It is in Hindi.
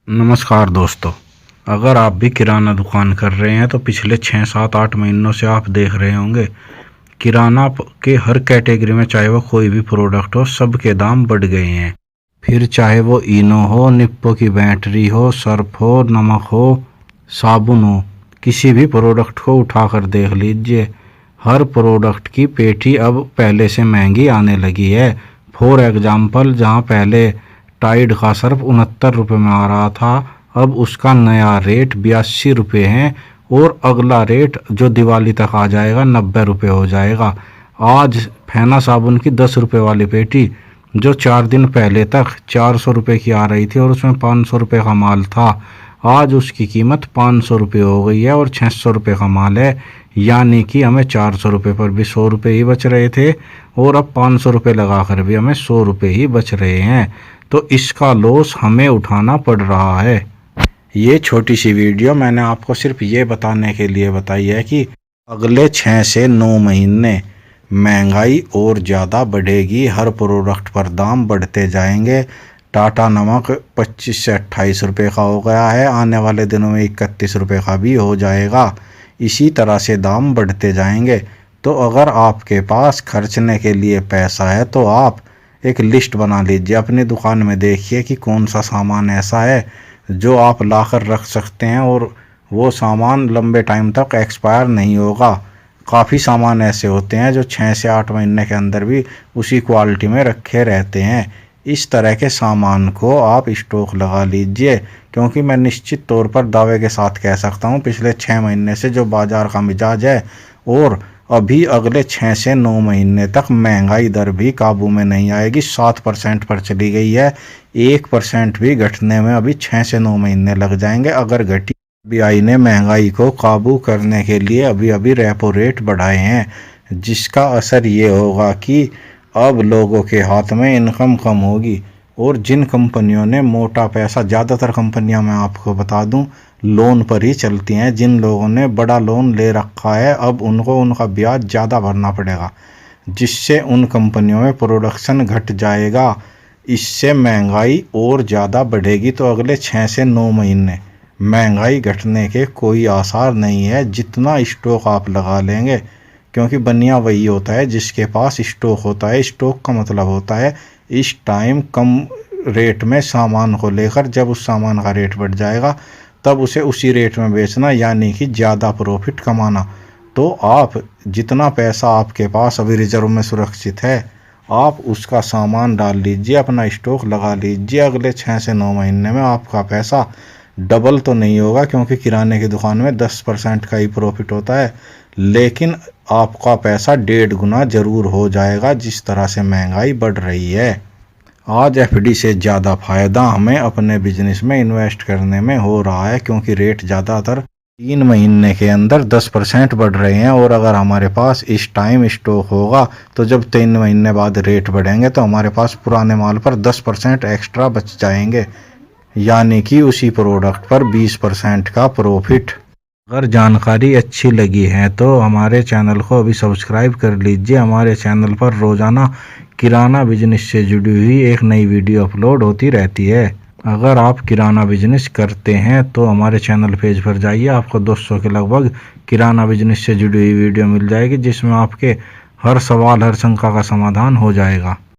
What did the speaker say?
नमस्कार दोस्तों, अगर आप भी किराना दुकान कर रहे हैं तो पिछले 6, 7, 8 महीनों से आप देख रहे होंगे किराना के हर कैटेगरी में, चाहे वो कोई भी प्रोडक्ट हो, सब के दाम बढ़ गए हैं। फिर चाहे वो इनो हो, निप्पो की बैटरी हो, सर्फ हो, नमक हो, साबुन हो, किसी भी प्रोडक्ट को उठा कर देख लीजिए, हर प्रोडक्ट की पेटी अब पहले से महंगी आने लगी है। फॉर एग्जाम्पल, जहाँ पहले टाइड का सर्फ 69 रुपये में आ रहा था, अब उसका नया रेट 82 रुपये है और अगला रेट जो दिवाली तक आ जाएगा 90 रुपये हो जाएगा। आज फेना साबुन की 10 रुपये वाली पेटी जो 4 दिन पहले तक 400 रुपये की आ रही थी और उसमें 500 रुपये का माल था, आज उसकी कीमत 500 रुपये हो गई है और 600 रुपये का माल है। यानी कि हमें 400 रुपये पर भी 100 रुपये ही बच रहे थे और अब 500 रुपये लगाकर भी हमें 100 रुपये ही बच रहे हैं। तो इसका लॉस हमें उठाना पड़ रहा है। ये छोटी सी वीडियो मैंने आपको सिर्फ ये बताने के लिए बताई है कि अगले 6 से 9 महीने महंगाई और ज़्यादा बढ़ेगी, हर प्रोडक्ट पर दाम बढ़ते जाएंगे। टाटा नमक 25 से 28 रुपये का हो गया है, आने वाले दिनों में 31 रुपये का भी हो जाएगा। इसी तरह से दाम बढ़ते जाएंगे। तो अगर आपके पास खर्चने के लिए पैसा है तो आप एक लिस्ट बना लीजिए, अपनी दुकान में देखिए कि कौन सा सामान ऐसा है जो आप लाकर रख सकते हैं और वो सामान लंबे टाइम तक एक्सपायर नहीं होगा। काफ़ी सामान ऐसे होते हैं जो 6 से 8 महीने के अंदर भी उसी क्वालिटी में रखे रहते हैं। इस तरह के सामान को आप स्टॉक लगा लीजिए, क्योंकि मैं निश्चित तौर पर दावे के साथ कह सकता हूँ पिछले 6 महीने से जो बाज़ार का मिजाज है और अभी अगले 6 से 9 महीने तक महंगाई दर भी काबू में नहीं आएगी। 7% पर चली गई है, 1% भी घटने में अभी 6 से 9 महीने लग जाएंगे अगर घटी। RBI ने महंगाई को काबू करने के लिए अभी रेपो रेट बढ़ाए हैं, जिसका असर ये होगा कि अब लोगों के हाथ में इनकम कम होगी और जिन कंपनियों ने मोटा पैसा, ज़्यादातर कंपनियां मैं आपको बता दूं लोन पर ही चलती हैं, जिन लोगों ने बड़ा लोन ले रखा है अब उनको उनका ब्याज ज़्यादा भरना पड़ेगा, जिससे उन कंपनियों में प्रोडक्शन घट जाएगा। इससे महंगाई और ज़्यादा बढ़ेगी। तो अगले 6 से 9 महीने महंगाई घटने के कोई आसार नहीं है, जितना स्टॉक आप लगा लेंगे, क्योंकि बनिया वही होता है जिसके पास स्टॉक होता है। स्टॉक का मतलब होता है इस टाइम कम रेट में सामान को लेकर जब उस सामान का रेट बढ़ जाएगा तब उसे उसी रेट में बेचना, यानी कि ज़्यादा प्रॉफिट कमाना। तो आप जितना पैसा आपके पास अभी रिजर्व में सुरक्षित है, आप उसका सामान डाल लीजिए, अपना स्टॉक लगा लीजिए। अगले 6 से 9 महीने में आपका पैसा डबल तो नहीं होगा, क्योंकि किराने की दुकान में 10% का ही प्रॉफिट होता है, लेकिन आपका पैसा 1.5 गुना ज़रूर हो जाएगा जिस तरह से महंगाई बढ़ रही है। आज एफडी से ज़्यादा फ़ायदा हमें अपने बिजनेस में इन्वेस्ट करने में हो रहा है, क्योंकि रेट ज़्यादातर 3 महीने के अंदर 10% बढ़ रहे हैं और अगर हमारे पास इस टाइम स्टॉक होगा तो जब 3 महीने बाद रेट बढ़ेंगे तो हमारे पास पुराने माल पर 10% एक्स्ट्रा बच जाएंगे, यानी कि उसी प्रोडक्ट पर 20% का प्रॉफिट। अगर जानकारी अच्छी लगी है तो हमारे चैनल को अभी सब्सक्राइब कर लीजिए। हमारे चैनल पर रोज़ाना किराना बिजनेस से जुड़ी हुई एक नई वीडियो अपलोड होती रहती है। अगर आप किराना बिजनेस करते हैं तो हमारे चैनल पेज पर जाइए, आपको 200 के लगभग किराना बिजनेस से जुड़ी हुई वीडियो मिल जाएगी, जिसमें आपके हर सवाल, हर शंका का समाधान हो जाएगा।